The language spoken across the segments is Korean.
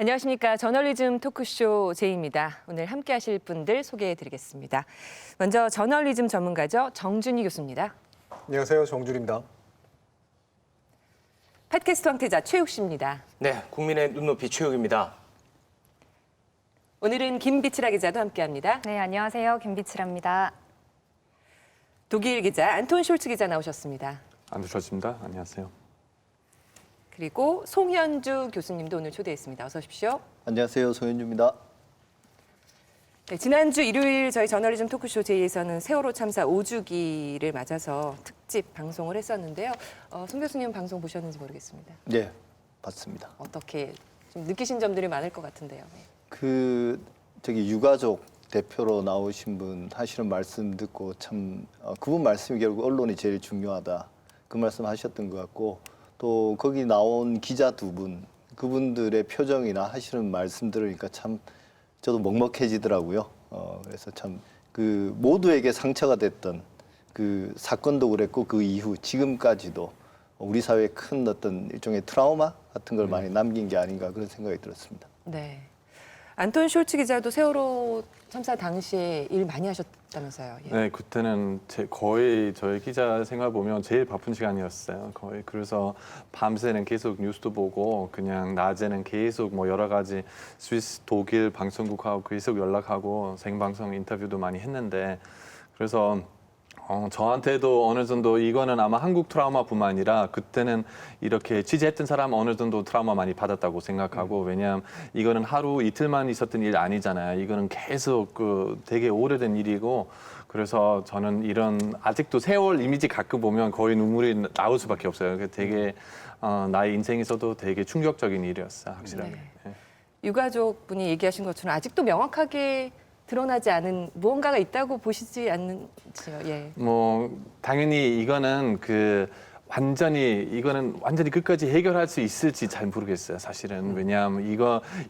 안녕하십니까. 저널리즘 토크쇼 제이입니다. 오늘 함께 하실 분들 소개해드리겠습니다. 먼저 저널리즘 전문가죠. 정준희 교수입니다. 안녕하세요. 정준입니다. 팟캐스트 황태자 최욱 씨입니다. 네, 국민의 눈높이 최욱입니다. 오늘은 김비치라 기자도 함께합니다. 네, 안녕하세요. 김비치라입니다. 독일 기자 안톤 숄츠 기자 나오셨습니다. 안두셨습니다. 안녕하세요. 그리고 송현주 교수님도 오늘 초대했습니다. 어서 오십시오. 안녕하세요. 송현주입니다. 네, 지난주 일요일 저희 저널리즘 토크쇼 제이에서는 세월호 참사 5주기를 맞아서 특집 방송을 했었는데요. 송 교수님 방송 보셨는지 모르겠습니다. 네, 봤습니다. 어떻게 좀 느끼신 점들이 많을 것 같은데요. 저기 유가족 대표로 나오신 분 하시는 말씀 듣고 참 그분 말씀이 결국 언론이 제일 중요하다. 그 말씀 하셨던 것 같고 또 거기 나온 기자 두 분, 그분들의 표정이나 하시는 말씀 들으니까 참 저도 먹먹해지더라고요. 그래서 참 그 모두에게 상처가 됐던 그 사건도 그랬고 그 이후 지금까지도 우리 사회에 큰 어떤 일종의 트라우마 같은 걸 많이 남긴 게 아닌가 그런 생각이 들었습니다. 네. 안톤 숄츠 기자도 세월호 참사 당시에 일 많이 하셨다면서요. 예. 네, 그때는 거의 저희 기자 생활 보면 제일 바쁜 시간이었어요. 거의 그래서 밤새는 계속 뉴스도 보고 그냥 낮에는 계속 뭐 여러 가지 스위스, 독일 방송국하고 계속 연락하고 생방송 인터뷰도 많이 했는데 그래서 저한테도 어느 정도 이거는 아마 한국 트라우마뿐만 아니라 그때는 이렇게 취재했던 사람 어느 정도 트라우마 많이 받았다고 생각하고 왜냐하면 이거는 하루 이틀만 있었던 일 아니잖아요. 이거는 계속 되게 오래된 일이고 그래서 저는 이런 아직도 세월 이미지 가끔 보면 거의 눈물이 나올 수밖에 없어요. 되게 나의 인생에서도 되게 충격적인 일이었어요. 확실하게. 네. 네. 유가족 분이 얘기하신 것처럼 아직도 명확하게 드러나지 않은 무언가가 있다고 보시지 않는지요. 예. 뭐 당연히 이거는 이거는 완전히 끝까지 해결할 수 있을지 잘 모르겠어요. 사실은 왜냐하면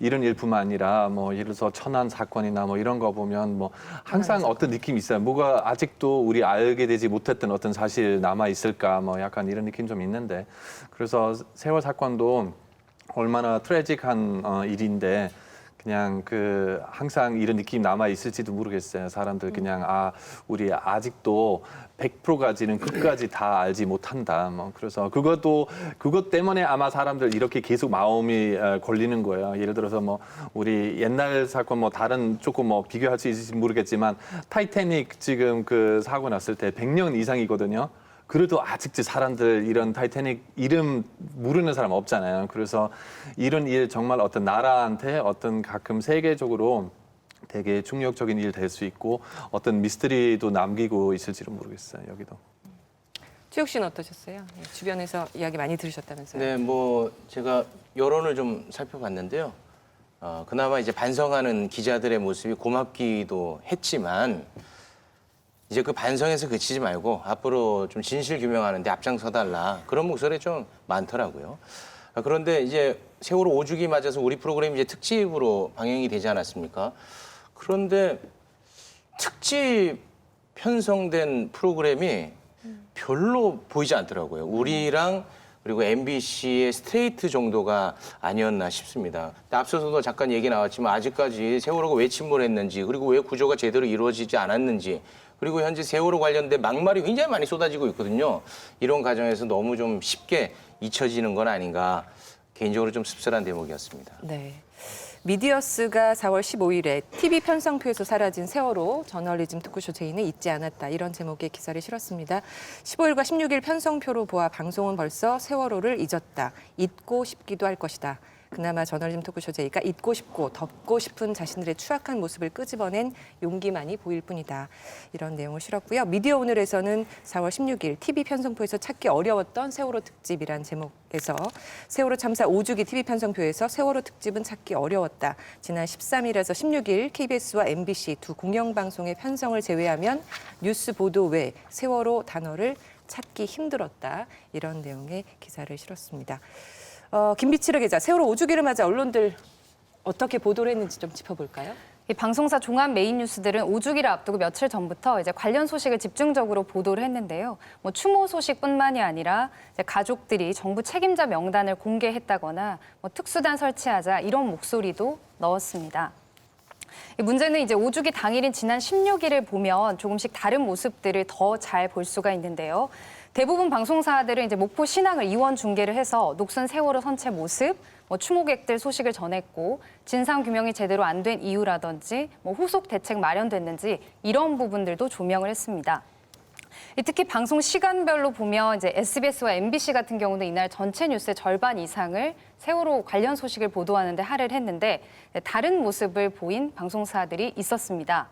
이런 일뿐만 아니라 뭐 예를 들어서 천안 사건이나 뭐 이런 거 보면 뭐 항상 어떤 느낌이 있어요. 뭐가 아직도 우리 알게 되지 못했던 어떤 사실 남아 있을까 뭐 약간 이런 느낌 좀 있는데 그래서 세월 사건도 얼마나 트래직한 일인데. 그냥 항상 이런 느낌 남아 있을지도 모르겠어요. 사람들 그냥 우리 아직도 100%까지는 끝까지 다 알지 못한다. 뭐 그래서 그것 때문에 아마 사람들 이렇게 계속 마음이 걸리는 거예요. 예를 들어서 뭐 우리 옛날 사건 뭐 다른 조금 뭐 비교할 수 있을지 모르겠지만 타이타닉 지금 그 사고 났을 때 100년 이상이거든요. 그래도 아직도 사람들 이런 타이타닉 이름 모르는 사람 없잖아요. 그래서 이런 일 정말 어떤 나라한테 어떤 가끔 세계적으로 되게 충격적인 일 될 수 있고 어떤 미스터리도 남기고 있을지는 모르겠어요. 여기도. 최욱 씨는 어떠셨어요? 예, 주변에서 이야기 많이 들으셨다면서요? 네, 뭐 제가 여론을 좀 살펴봤는데요. 그나마 이제 반성하는 기자들의 모습이 고맙기도 했지만 이제 그 반성에서 그치지 말고 앞으로 좀 진실 규명하는 데 앞장서달라 그런 목소리 좀 많더라고요. 그런데 이제 세월호 5주기 맞아서 우리 프로그램이 이제 특집으로 방영이 되지 않았습니까? 그런데 특집 편성된 프로그램이 별로 보이지 않더라고요. 우리랑 그리고 MBC의 스트레이트 정도가 아니었나 싶습니다. 앞서서도 잠깐 얘기 나왔지만 아직까지 세월호가 왜 침몰했는지 그리고 왜 구조가 제대로 이루어지지 않았는지 그리고 현재 세월호 관련된 막말이 굉장히 많이 쏟아지고 있거든요. 이런 과정에서 너무 좀 쉽게 잊혀지는 건 아닌가 개인적으로 좀 씁쓸한 대목이었습니다. 네. 미디어스가 4월 15일에 TV 편성표에서 사라진 세월호 저널리즘 토크쇼 제이는 잊지 않았다. 이런 제목의 기사를 실었습니다. 15일과 16일 편성표로 보아 방송은 벌써 세월호를 잊었다. 잊고 싶기도 할 것이다. 그나마 저널리즘 토크쇼 제이가 잊고 싶고 덮고 싶은 자신들의 추악한 모습을 끄집어낸 용기만이 보일 뿐이다. 이런 내용을 실었고요. 미디어 오늘에서는 4월 16일 TV 편성표에서 찾기 어려웠던 세월호 특집이란 제목에서 세월호 참사 5주기 TV 편성표에서 세월호 특집은 찾기 어려웠다. 지난 13일에서 16일 KBS와 MBC 두 공영방송의 편성을 제외하면 뉴스 보도 외 세월호 단어를 찾기 힘들었다. 이런 내용의 기사를 실었습니다. 김비치라 기자, 세월호 5주기를 맞아 언론들 어떻게 보도를 했는지 좀 짚어볼까요? 이 방송사 종합 메인 뉴스들은 5주기를 앞두고 며칠 전부터 이제 관련 소식을 집중적으로 보도를 했는데요. 뭐 추모 소식뿐만이 아니라 이제 가족들이 정부 책임자 명단을 공개했다거나 뭐 특수단 설치하자 이런 목소리도 넣었습니다. 이 문제는 이제 5주기 당일인 지난 16일을 보면 조금씩 다른 모습들을 더 잘 볼 수가 있는데요. 대부분 방송사들은 이제 목포 신항을 이원 중계를 해서 녹슨 세월호 선체 모습, 뭐 추모객들 소식을 전했고 진상 규명이 제대로 안 된 이유라든지 뭐 후속 대책 마련됐는지 이런 부분들도 조명을 했습니다. 특히 방송 시간별로 보면 이제 SBS와 MBC 같은 경우는 이날 전체 뉴스의 절반 이상을 세월호 관련 소식을 보도하는 데 할애를 했는데 다른 모습을 보인 방송사들이 있었습니다.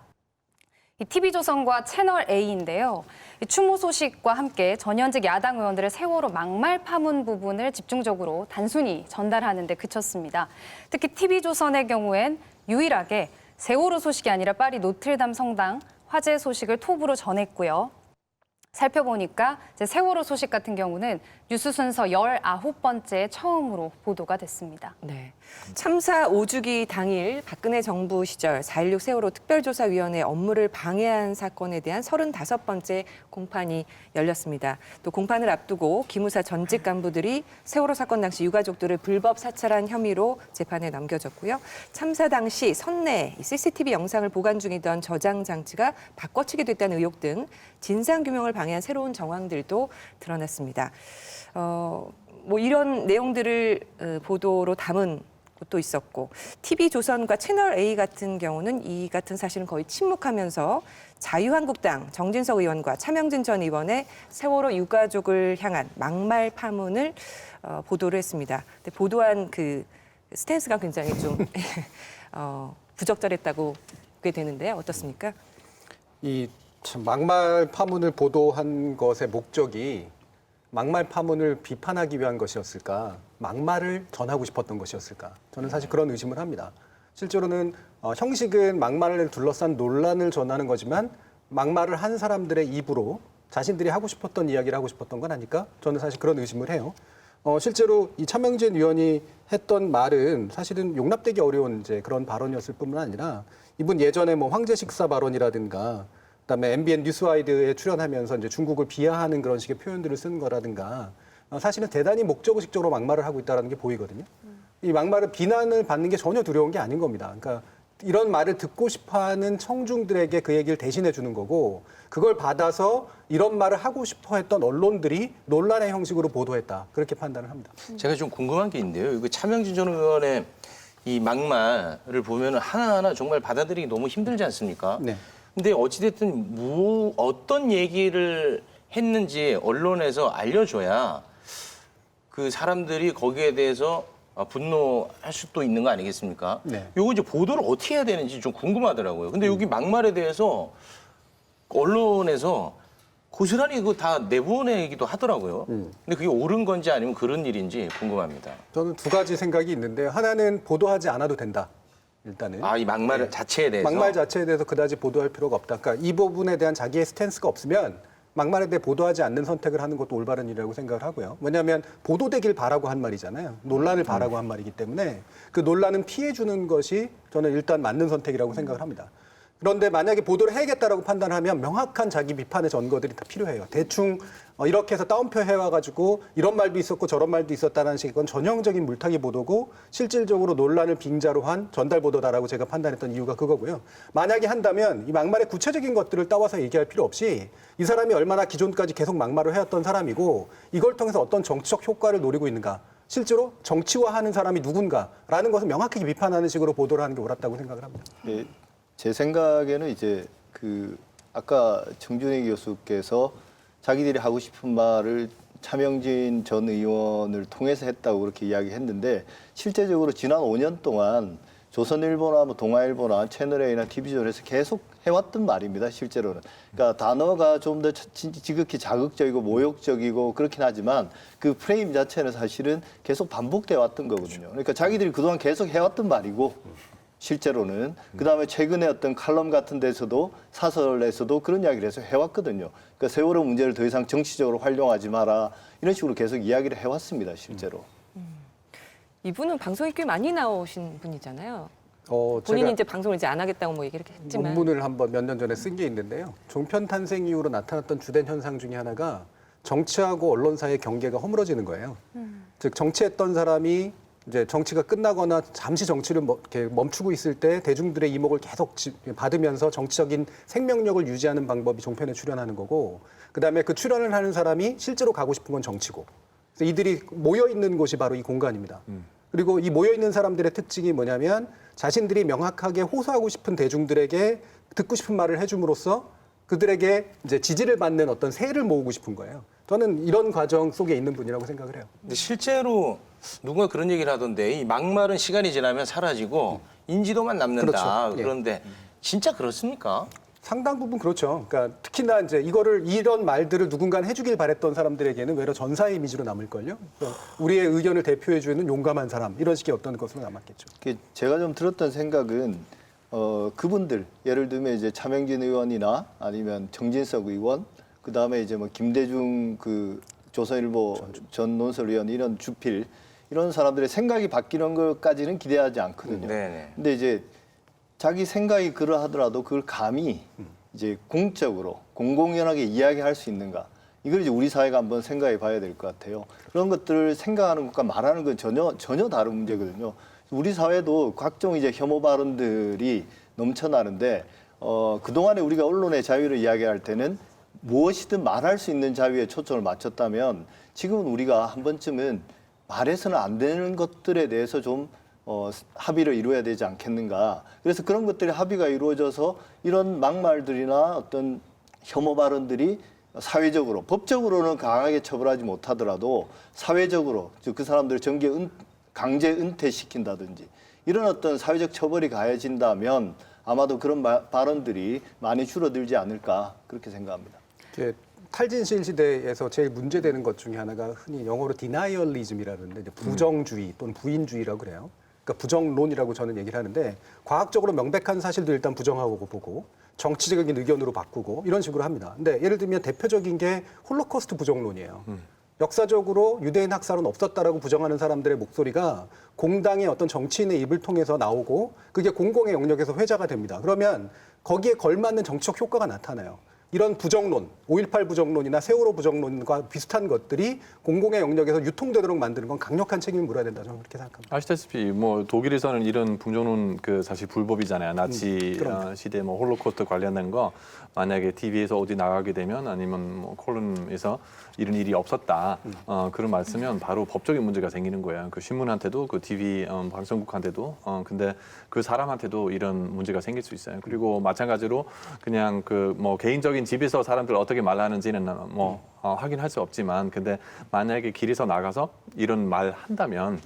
이 TV조선과 채널A인데요. 추모 소식과 함께 전현직 야당 의원들의 세월호 막말 파문 부분을 집중적으로 단순히 전달하는 데 그쳤습니다. 특히 TV조선의 경우엔 유일하게 세월호 소식이 아니라 파리 노트르담 성당 화재 소식을 톱으로 전했고요. 살펴보니까 이제 세월호 소식 같은 경우는 뉴스 순서 19번째 처음으로 보도가 됐습니다. 네. 참사 5주기 당일 박근혜 정부 시절 4.16 세월호 특별조사위원회 업무를 방해한 사건에 대한 35번째 공판이 열렸습니다. 또 공판을 앞두고 기무사 전직 간부들이 세월호 사건 당시 유가족들을 불법 사찰한 혐의로 재판에 넘겨졌고요. 참사 당시 선내 CCTV 영상을 보관 중이던 저장 장치가 바꿔치기 됐다는 의혹 등 진상규명을 방해한 새로운 정황들도 드러났습니다. 뭐 이런 내용들을 보도로 담은 것도 있었고 TV조선과 채널A 같은 경우는 이 같은 사실은 거의 침묵하면서 자유한국당 정진석 의원과 차명진 전 의원의 세월호 유가족을 향한 막말 파문을 보도를 했습니다. 근데 보도한 그 스탠스가 굉장히 좀 부적절했다고 보게 되는데요. 어떻습니까? 이 참 막말 파문을 보도한 것의 목적이 막말 파문을 비판하기 위한 것이었을까? 막말을 전하고 싶었던 것이었을까? 저는 사실 그런 의심을 합니다. 실제로는 형식은 막말을 둘러싼 논란을 전하는 거지만 막말을 한 사람들의 입으로 자신들이 하고 싶었던 이야기를 하고 싶었던 건 아닐까? 저는 사실 그런 의심을 해요. 실제로 이 차명진 의원이 했던 말은 사실은 용납되기 어려운 이제 그런 발언이었을 뿐만 아니라 이분 예전에 뭐 황제 식사 발언이라든가 그다음에 MBN 뉴스와이드에 출연하면서 이제 중국을 비하하는 그런 식의 표현들을 쓰는 거라든가 사실은 대단히 목적의식적으로 막말을 하고 있다는 게 보이거든요. 이 막말을 비난을 받는 게 전혀 두려운 게 아닌 겁니다. 그러니까 이런 말을 듣고 싶어하는 청중들에게 그 얘기를 대신해 주는 거고 그걸 받아서 이런 말을 하고 싶어 했던 언론들이 논란의 형식으로 보도했다. 그렇게 판단을 합니다. 제가 좀 궁금한 게 있는데요. 이거 차명진 전 의원의 이 막말을 보면 하나하나 정말 받아들이기 너무 힘들지 않습니까? 네. 근데 어찌됐든 어떤 얘기를 했는지 언론에서 알려줘야 그 사람들이 거기에 대해서 분노할 수도 있는 거 아니겠습니까? 네. 요거 이제 보도를 어떻게 해야 되는지 좀 궁금하더라고요. 근데 여기 막말에 대해서 언론에서 고스란히 그거 다 내보내기도 하더라고요. 근데 그게 옳은 건지 아니면 그런 일인지 궁금합니다. 저는 두 가지 생각이 있는데요. 하나는 보도하지 않아도 된다. 일단은. 이 막말 네. 자체에 대해서? 막말 자체에 대해서 그다지 보도할 필요가 없다. 그러니까 이 부분에 대한 자기의 스탠스가 없으면 막말에 대해 보도하지 않는 선택을 하는 것도 올바른 일이라고 생각을 하고요. 왜냐하면 보도되길 바라고 한 말이잖아요. 논란을 바라고 한 말이기 때문에 그 논란은 피해주는 것이 저는 일단 맞는 선택이라고 생각을 합니다. 그런데 만약에 보도를 해야겠다라고 판단하면 명확한 자기 비판의 전거들이 다 필요해요. 대충 이렇게 해서 따옴표 해와가지고 이런 말도 있었고 저런 말도 있었다는 식의 건 전형적인 물타기 보도고 실질적으로 논란을 빙자로 한 전달 보도다라고 제가 판단했던 이유가 그거고요. 만약에 한다면 이 막말의 구체적인 것들을 따와서 얘기할 필요 없이 이 사람이 얼마나 기존까지 계속 막말을 해왔던 사람이고 이걸 통해서 어떤 정치적 효과를 노리고 있는가. 실제로 정치화하는 사람이 누군가라는 것을 명확하게 비판하는 식으로 보도를 하는 게 옳았다고 생각을 합니다. 네, 제 생각에는 이제 아까 정준희 교수께서 자기들이 하고 싶은 말을 차명진 전 의원을 통해서 했다고 그렇게 이야기했는데 실제적으로 지난 5년 동안 조선일보나 뭐 동아일보나 채널A나 TV조선에서 계속 해왔던 말입니다. 실제로는. 그러니까 단어가 좀 더 지극히 자극적이고 모욕적이고 그렇긴 하지만 그 프레임 자체는 사실은 계속 반복돼 왔던 거거든요. 그러니까 자기들이 그동안 계속 해왔던 말이고 실제로는 그다음에 최근에 어떤 칼럼 같은 데서도 사설에서도 그런 이야기를 해서 해왔거든요. 그러니까 세월호 문제를 더 이상 정치적으로 활용하지 마라 이런 식으로 계속 이야기를 해왔습니다. 실제로. 이분은 방송에 꽤 많이 나오신 분이잖아요. 본인이 제가 이제 방송을 이제 안 하겠다고 뭐 얘기를 했지만 논문을 한번 몇 년 전에 쓴 게 있는데요. 종편 탄생 이후로 나타났던 주된 현상 중에 하나가 정치하고 언론사의 경계가 허물어지는 거예요. 즉 정치했던 사람이 이제 정치가 끝나거나 잠시 정치를 이렇게 멈추고 있을 때 대중들의 이목을 계속 받으면서 정치적인 생명력을 유지하는 방법이 종편에 출연하는 거고, 그다음에 그 출연을 하는 사람이 실제로 가고 싶은 건 정치고, 그래서 이들이 모여 있는 곳이 바로 이 공간입니다. 그리고 이 모여 있는 사람들의 특징이 뭐냐면 자신들이 명확하게 호소하고 싶은 대중들에게 듣고 싶은 말을 해줌으로써 그들에게 이제 지지를 받는 어떤 세를 모으고 싶은 거예요. 저는 이런 과정 속에 있는 분이라고 생각을 해요. 근데 실제로 누가 그런 얘기를 하던데 이 막말은 시간이 지나면 사라지고 인지도만 남는다. 그렇죠. 예. 그런데 진짜 그렇습니까? 상당 부분 그렇죠. 그러니까 특히나 이제 이런 말들을 누군가 해주길 바랬던 사람들에게는 외려 전사의 이미지로 남을걸요. 우리의 의견을 대표해주는 용감한 사람 이런 식의 어떤 것으로 남았겠죠. 제가 좀 들었던 생각은 그분들 예를 들면 이제 차명진 의원이나 아니면 정진석 의원, 그 다음에 이제 뭐 김대중 그 조선일보 전 논설위원 이런 주필 이런 사람들의 생각이 바뀌는 것까지는 기대하지 않거든요. 네네. 근데 이제 자기 생각이 그러하더라도 그걸 감히 이제 공적으로 공공연하게 이야기할 수 있는가? 이걸 이제 우리 사회가 한번 생각해 봐야 될 것 같아요. 그런 것들을 생각하는 것과 말하는 건 전혀 다른 문제거든요. 우리 사회도 각종 이제 혐오 발언들이 넘쳐나는데 그동안에 우리가 언론의 자유를 이야기할 때는 무엇이든 말할 수 있는 자유에 초점을 맞췄다면 지금은 우리가 한 번쯤은 말해서는 안 되는 것들에 대해서 좀 합의를 이루어야 되지 않겠는가. 그래서 그런 것들이 합의가 이루어져서 이런 막말들이나 어떤 혐오 발언들이 사회적으로, 법적으로는 강하게 처벌하지 못하더라도 사회적으로 그 사람들을 강제 은퇴시킨다든지 이런 어떤 사회적 처벌이 가해진다면 아마도 그런 발언들이 많이 줄어들지 않을까 그렇게 생각합니다. 탈진실 시대에서 제일 문제되는 것 중에 하나가 흔히 영어로 디나이얼리즘이라는데 이제 부정주의 또는 부인주의라고 그래요. 그러니까 부정론이라고 저는 얘기를 하는데 과학적으로 명백한 사실도 일단 부정하고 보고 정치적인 의견으로 바꾸고 이런 식으로 합니다. 근데 예를 들면 대표적인 게 홀로코스트 부정론이에요. 역사적으로 유대인 학살은 없었다라고 부정하는 사람들의 목소리가 공당의 어떤 정치인의 입을 통해서 나오고 그게 공공의 영역에서 회자가 됩니다. 그러면 거기에 걸맞는 정치적 효과가 나타나요. 이런 부정론, 5.18 부정론이나 세월호 부정론과 비슷한 것들이 공공의 영역에서 유통되도록 만드는 건 강력한 책임을 물어야 된다 저는 그렇게 생각합니다. 아시다시피 뭐 독일에서는 이런 부정론 그 사실 불법이잖아요. 나치 시대 뭐 홀로코스트 관련된 거 만약에 TV에서 어디 나가게 되면 아니면 뭐 콜럼에서 이런 일이 없었다 그런 말 쓰면 바로 법적인 문제가 생기는 거예요. 그 신문한테도 그 TV 방송국한테도 근데 그 사람한테도 이런 문제가 생길 수 있어요. 그리고 마찬가지로 그냥 그 뭐 개인적인 집에서 사람들 어떻게 말하는지는 뭐 확인할 수 없지만 근데 만약에 길에서 나가서 이런 말 한다면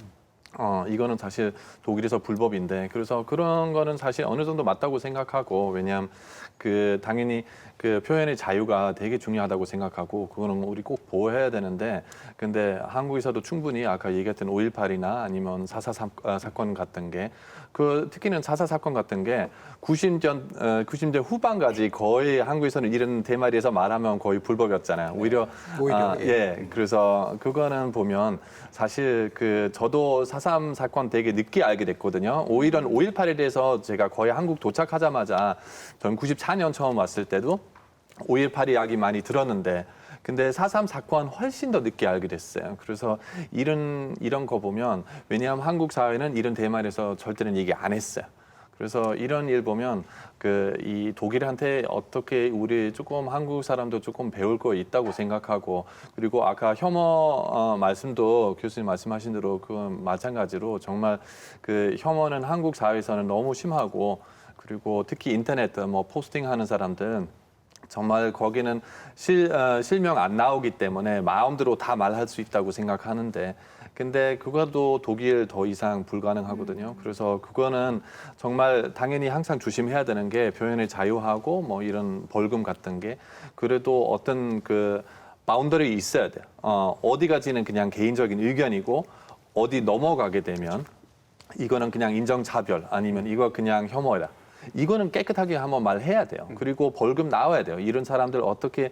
이거는 사실 독일에서 불법인데 그래서 그런 거는 사실 어느 정도 맞다고 생각하고 왜냐하면 그 당연히 그 표현의 자유가 되게 중요하다고 생각하고 그거는 우리 꼭 보호해야 되는데 근데 한국에서도 충분히 아까 얘기했던 5.18이나 아니면 4.4 사건 같은 게 그 특히는 4.4 사건 같은 게 90대 후반까지 거의 한국에서는 이런 대마리에서 말하면 거의 불법이었잖아요. 오히려 예. 그래서 그거는 보면 사실 그 저도 4.3 사건 되게 늦게 알게 됐거든요. 오히려 5.18에 대해서 제가 거의 한국 도착하자마자 전 94년 처음 왔을 때도 5.18 이야기 많이 들었는데 근데 4.3 사건 훨씬 더 늦게 알게 됐어요. 그래서 이런 거 보면 왜냐하면 한국 사회는 이런 대만에서 절대는 얘기 안 했어요. 그래서 이런 일 보면 그 이 독일한테 어떻게 우리 조금 한국 사람도 조금 배울 거 있다고 생각하고 그리고 아까 혐오 말씀도 교수님 말씀하신 대로 그 마찬가지로 정말 그 혐오는 한국 사회에서는 너무 심하고 그리고 특히 인터넷 뭐 포스팅하는 사람들 정말 거기는 실명 안 나오기 때문에 마음대로 다 말할 수 있다고 생각하는데 근데 그것도 독일 더 이상 불가능하거든요. 그래서 그거는 정말 당연히 항상 조심해야 되는 게 표현의 자유하고 뭐 이런 벌금 같은 게 그래도 어떤 그 바운더리 있어야 돼요. 어디까지는 그냥 개인적인 의견이고 어디 넘어가게 되면 이거는 그냥 인정차별 아니면 이거 그냥 혐오다. 이거는 깨끗하게 한번 말해야 돼요. 그리고 벌금 나와야 돼요. 이런 사람들 어떻게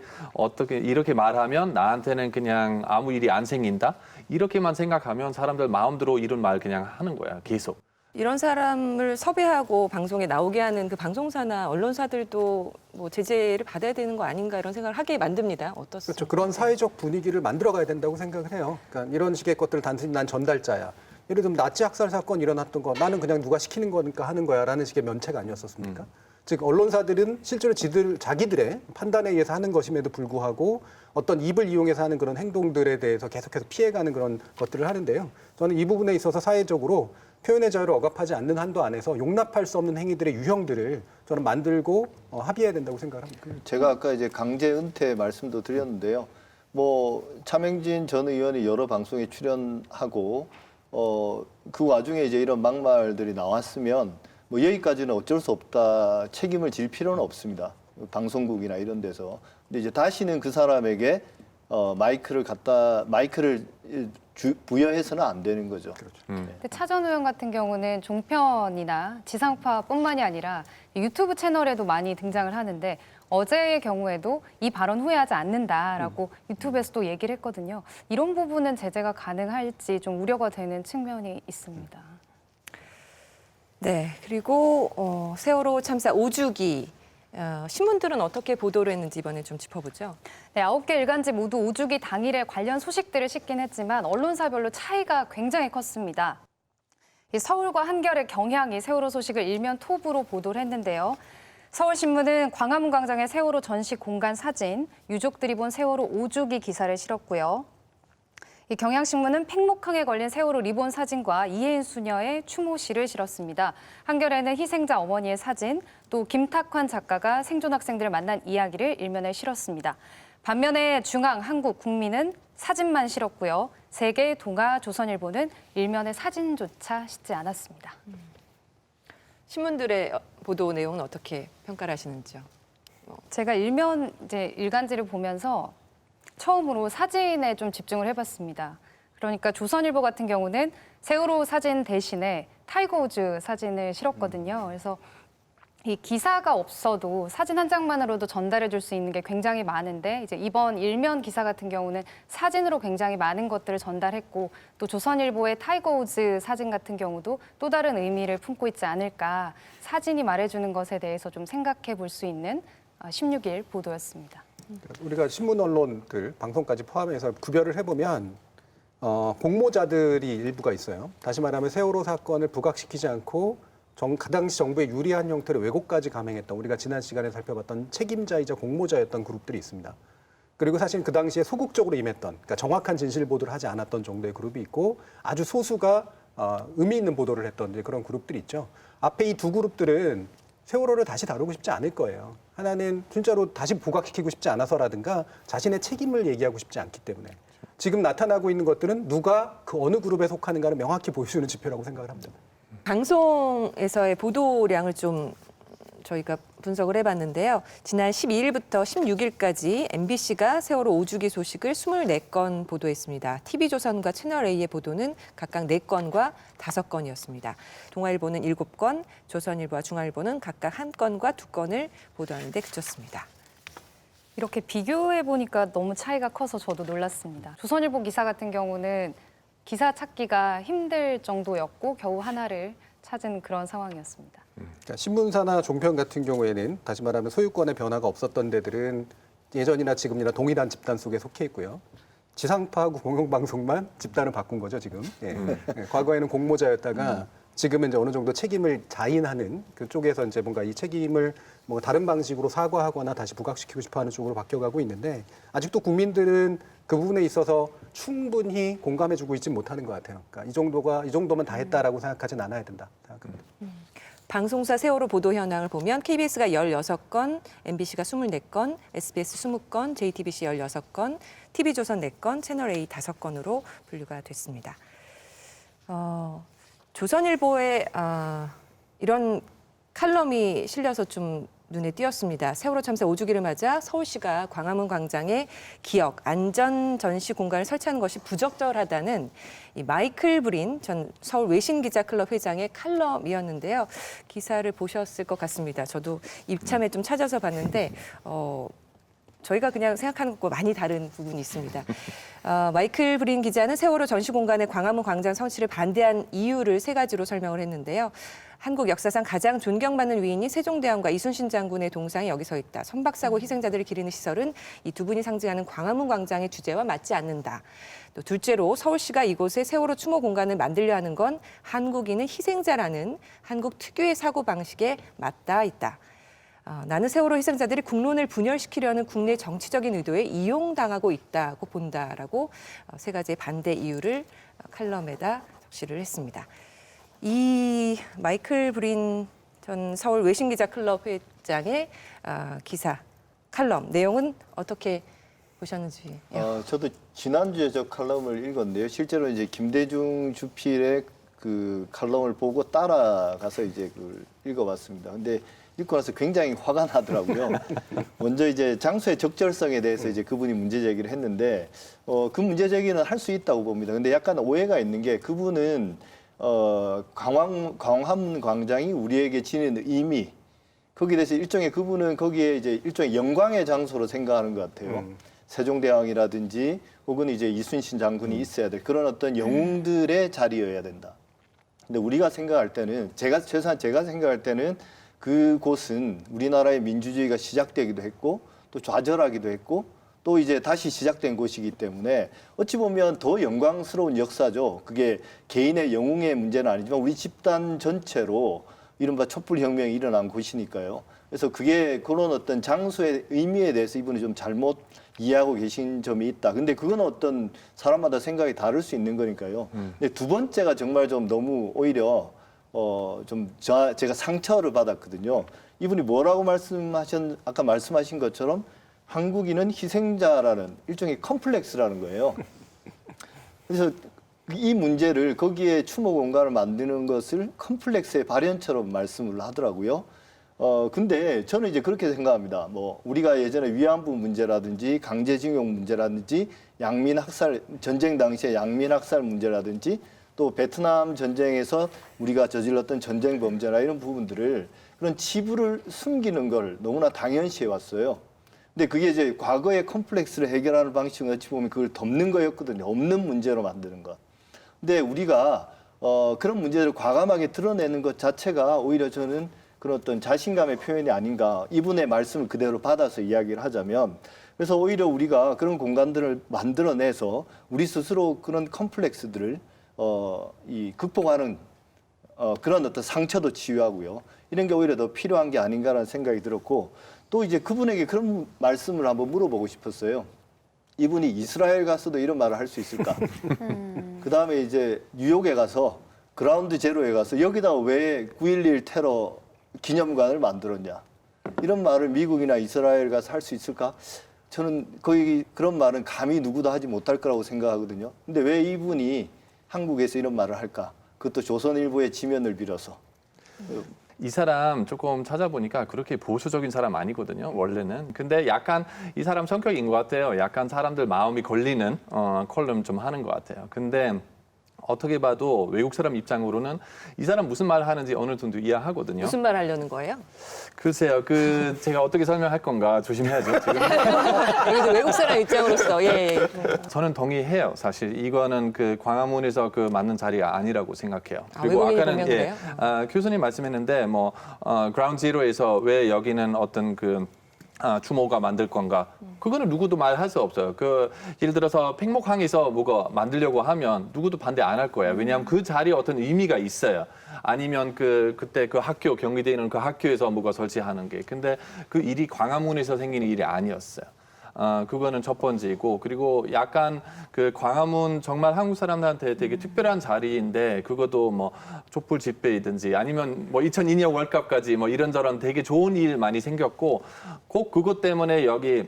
이렇게 말하면 나한테는 그냥 아무 일이 안 생긴다. 이렇게만 생각하면 사람들 마음대로 이런 말 그냥 하는 거야. 계속. 이런 사람을 섭외하고 방송에 나오게 하는 그 방송사나 언론사들도 뭐 제재를 받아야 되는 거 아닌가 이런 생각을 하게 만듭니다. 어떻습니까? 그렇죠. 그런 사회적 분위기를 만들어가야 된다고 생각을 해요. 그러니까 이런 식의 것들을 단순히 난 전달자야. 예를 들면 나치 학살 사건 일어났던 거 나는 그냥 누가 시키는 거니까 하는 거야라는 식의 면책 아니었었습니까? 즉 언론사들은 실제로 자기들의 판단에 의해서 하는 것임에도 불구하고 어떤 입을 이용해서 하는 그런 행동들에 대해서 계속해서 피해가는 그런 것들을 하는데요. 저는 이 부분에 있어서 사회적으로 표현의 자유를 억압하지 않는 한도 안에서 용납할 수 없는 행위들의 유형들을 저는 만들고 합의해야 된다고 생각합니다. 제가 아까 이제 강제 은퇴 말씀도 드렸는데요. 뭐 차명진 전 의원이 여러 방송에 출연하고 그 와중에 이제 이런 막말들이 나왔으면 뭐 여기까지는 어쩔 수 없다 책임을 질 필요는 없습니다. 방송국이나 이런 데서. 근데 이제 다시는 그 사람에게 마이크를 부여해서는 안 되는 거죠. 그렇죠. 근데 차 전 의원 같은 경우는 종편이나 지상파뿐만이 아니라 유튜브 채널에도 많이 등장을 하는데 어제의 경우에도 이 발언 후회하지 않는다라고 유튜브에서 또 얘기를 했거든요. 이런 부분은 제재가 가능할지 좀 우려가 되는 측면이 있습니다. 네, 그리고 세월호 참사 5주기 신문들은 어떻게 보도를 했는지 이번에 좀 짚어보죠. 네, 9개 일간지 모두 5주기 당일에 관련 소식들을 싣긴 했지만 언론사별로 차이가 굉장히 컸습니다. 이 서울과 한겨레, 경향이 세월호 소식을 일면 톱으로 보도를 했는데요. 서울신문은 광화문 광장의 세월호 전시 공간 사진, 유족들이 본 세월호 5주기 기사를 실었고요. 이 경향신문은 팽목항에 걸린 세월호 리본 사진과 이혜인 수녀의 추모시를 실었습니다. 한겨레는 희생자 어머니의 사진, 또 김탁환 작가가 생존 학생들을 만난 이야기를 일면에 실었습니다. 반면에 중앙, 한국, 국민은 사진만 실었고요. 세계, 동아, 조선일보는 일면에 사진조차 싣지 않았습니다. 신문들의 보도 내용은 어떻게 평가를 하시는지요? 제가 일면 이제 일간지를 보면서 처음으로 사진에 좀 집중을 해봤습니다. 그러니까 조선일보 같은 경우는 세월호 사진 대신에 타이거 우즈 사진을 실었거든요. 그래서 이 기사가 없어도 사진 한 장만으로도 전달해 줄 수 있는 게 굉장히 많은데 이제 이번 일면 기사 같은 경우는 사진으로 굉장히 많은 것들을 전달했고 또 조선일보의 타이거 우즈 사진 같은 경우도 또 다른 의미를 품고 있지 않을까 사진이 말해주는 것에 대해서 좀 생각해 볼 수 있는 16일 보도였습니다. 우리가 신문 언론들 방송까지 포함해서 구별을 해보면 공모자들이 일부가 있어요. 다시 말하면 세월호 사건을 부각시키지 않고 그 당시 정부에 유리한 형태로 왜곡까지 감행했던 우리가 지난 시간에 살펴봤던 책임자이자 공모자였던 그룹들이 있습니다. 그리고 사실 그 당시에 소극적으로 임했던 그러니까 정확한 진실 보도를 하지 않았던 정도의 그룹이 있고 아주 소수가 의미 있는 보도를 했던 이제 그런 그룹들이 있죠. 앞에 이 두 그룹들은 세월호를 다시 다루고 싶지 않을 거예요. 하나는 진짜로 다시 부각시키고 싶지 않아서라든가 자신의 책임을 얘기하고 싶지 않기 때문에 지금 나타나고 있는 것들은 누가 그 어느 그룹에 속하는가를 명확히 보여주는 지표라고 생각을 합니다. 방송에서의 보도량을 좀 저희가 분석을 해봤는데요. 지난 12일부터 16일까지 MBC가 세월호 5주기 소식을 24건 보도했습니다. TV조선과 채널A의 보도는 각각 4건과 5건이었습니다. 동아일보는 7건, 조선일보와 중앙일보는 각각 1건과 2건을 보도하는 데 그쳤습니다. 이렇게 비교해 보니까 너무 차이가 커서 저도 놀랐습니다. 조선일보 기사 같은 경우는 기사 찾기가 힘들 정도였고 겨우 하나를 찾은 그런 상황이었습니다. 그러니까 신문사나 종편 같은 경우에는 다시 말하면 소유권의 변화가 없었던 데들은 예전이나 지금이나 동일한 집단 속에 속해 있고요. 지상파하고 공영방송만 집단을 바꾼 거죠, 지금. 예. 과거에는 공모자였다가 지금은 이제 어느 정도 책임을 자인하는 그쪽에서 이제 뭔가 이 책임을 뭐 다른 방식으로 사과하거나 다시 부각시키고 싶어 하는 쪽으로 바뀌어가고 있는데 아직도 국민들은 그 부분에 있어서 충분히 공감해주고 있지 못하는 것 같아요. 그러니까 이 정도면 다 했다라고 생각하진 않아야 된다 생각합니다. 방송사 세월호 보도 현황을 보면 KBS가 16건, MBC가 24건, SBS 20건, JTBC 16건, TV조선 4건, 채널A 5건으로 분류가 됐습니다. 조선일보에 이런 칼럼이 실려서 좀 눈에 띄었습니다. 세월호 참사 5주기를 맞아 서울시가 광화문 광장에 기억, 안전 전시 공간을 설치하는 것이 부적절하다는 이 마이클 브린 전 서울 외신기자클럽 회장의 칼럼이었는데요. 기사를 보셨을 것 같습니다. 저도 입참에 좀 찾아서 봤는데 저희가 그냥 생각하는 것과 많이 다른 부분이 있습니다. 마이클 브린 기자는 세월호 전시공간의 광화문 광장 설치를 반대한 이유를 3가지로 설명을 했는데요. 한국 역사상 가장 존경받는 위인이 세종대왕과 이순신 장군의 동상이 여기 서 있다. 선박사고 희생자들을 기리는 시설은 이 두 분이 상징하는 광화문 광장의 주제와 맞지 않는다. 또 둘째로 서울시가 이곳에 세월호 추모 공간을 만들려 하는 건 한국인은 희생자라는 한국 특유의 사고방식에 맞닿아 있다. 나는 세월호 희생자들이 국론을 분열시키려는 국내 정치적인 의도에 이용당하고 있다고 본다라고 3가지의 반대 이유를 칼럼에다 적시를 했습니다. 이 마이클 브린 전 서울 외신기자클럽 회장의 기사, 칼럼 내용은 어떻게 보셨는지. 저도 지난주에 저 칼럼을 읽었는데요. 실제로 이제 김대중 주필의 그 칼럼을 보고 따라가서 이제 그걸 읽어봤습니다. 근데 읽고 나서 굉장히 화가 나더라고요. 먼저 이제 장소의 적절성에 대해서 이제 그분이 문제 제기를 했는데 그 문제 제기는 할 수 있다고 봅니다. 근데 약간 오해가 있는 게 그분은 광화문 광장이 우리에게 지니는 의미 거기에 대해서 일종의 그분은 거기에 이제 일종의 영광의 장소로 생각하는 것 같아요. 세종대왕이라든지 혹은 이제 이순신 장군이 있어야 될 그런 어떤 영웅들의 자리여야 된다. 근데 우리가 생각할 때는 최소한 제가 생각할 때는 그곳은 우리나라의 민주주의가 시작되기도 했고 또 좌절하기도 했고 또 이제 다시 시작된 곳이기 때문에 어찌 보면 더 영광스러운 역사죠. 그게 개인의 영웅의 문제는 아니지만 우리 집단 전체로 이른바 촛불혁명이 일어난 곳이니까요. 그래서 그게 그런 어떤 장소의 의미에 대해서 이분이 좀 잘못 이해하고 계신 점이 있다. 근데 그건 어떤 사람마다 생각이 다를 수 있는 거니까요. 근데 두 번째가 정말 좀 너무 오히려 제가 상처를 받았거든요. 이분이 뭐라고 아까 말씀하신 것처럼 한국인은 희생자라는 일종의 컴플렉스라는 거예요. 그래서 이 문제를 거기에 추모 공간을 만드는 것을 컴플렉스의 발현처럼 말씀을 하더라고요. 근데 저는 이제 그렇게 생각합니다. 뭐 우리가 예전에 위안부 문제라든지 강제징용 문제라든지 전쟁 당시의 양민 학살 문제라든지 또 베트남 전쟁에서 우리가 저질렀던 전쟁 범죄나 이런 부분들을 그런 치부를 숨기는 걸 너무나 당연시해 왔어요. 근데 그게 이제 과거의 컴플렉스를 해결하는 방식은 어찌 보면 그걸 덮는 거였거든요. 없는 문제로 만드는 것. 근데 우리가 그런 문제를 과감하게 드러내는 것 자체가 오히려 저는 그런 어떤 자신감의 표현이 아닌가. 이분의 말씀을 그대로 받아서 이야기를 하자면 그래서 오히려 우리가 그런 공간들을 만들어내서 우리 스스로 그런 컴플렉스들을 극복하는 그런 어떤 상처도 치유하고요. 이런 게 오히려 더 필요한 게 아닌가라는 생각이 들었고 또 이제 그분에게 그런 말씀을 한번 물어보고 싶었어요. 이분이 이스라엘 가서도 이런 말을 할 수 있을까? 그 다음에 이제 뉴욕에 가서 그라운드 제로에 가서 여기다가 왜 9.11 테러 기념관을 만들었냐? 이런 말을 미국이나 이스라엘 가서 할 수 있을까? 저는 거의 그런 말은 감히 누구도 하지 못할 거라고 생각하거든요. 근데 왜 이분이 한국에서 이런 말을 할까? 그것도 조선일보의 지면을 빌어서. 이 사람 조금 찾아보니까 그렇게 보수적인 사람 아니거든요, 원래는. 근데 약간 이 사람 성격인 것 같아요. 약간 사람들 마음이 걸리는 컬럼 좀 하는 것 같아요. 근데 어떻게 봐도 외국 사람 입장으로는 이 사람 무슨 말 하는지 어느 정도 이해하거든요. 무슨 말 하려는 거예요? 글쎄요, 제가 어떻게 설명할 건가 조심해야죠, 지금. 여기도 외국 사람 입장으로서 예. 저는 동의해요. 사실 이거는 그 광화문에서 그 맞는 자리가 아니라고 생각해요. 외국인이 보면 그래요? 교수님 말씀했는데 그라운드 제로에서 왜 여기는 어떤 추모가 만들 건가? 그거는 누구도 말할 수 없어요. 예를 들어서 팽목항에서 뭐가 만들려고 하면 누구도 반대 안 할 거예요. 왜냐하면 그 자리에 어떤 의미가 있어요. 아니면 그때 그 학교, 경기대에 있는 그 학교에서 뭐가 설치하는 게. 근데 그 일이 광화문에서 생기는 일이 아니었어요. 그거는 첫 번째이고, 그리고 약간 그 광화문 정말 한국 사람들한테 되게 특별한 자리인데, 그것도 뭐 촛불 집회이든지 아니면 뭐 2002년 월드컵까지 뭐 이런저런 되게 좋은 일 많이 생겼고, 꼭 그것 때문에 여기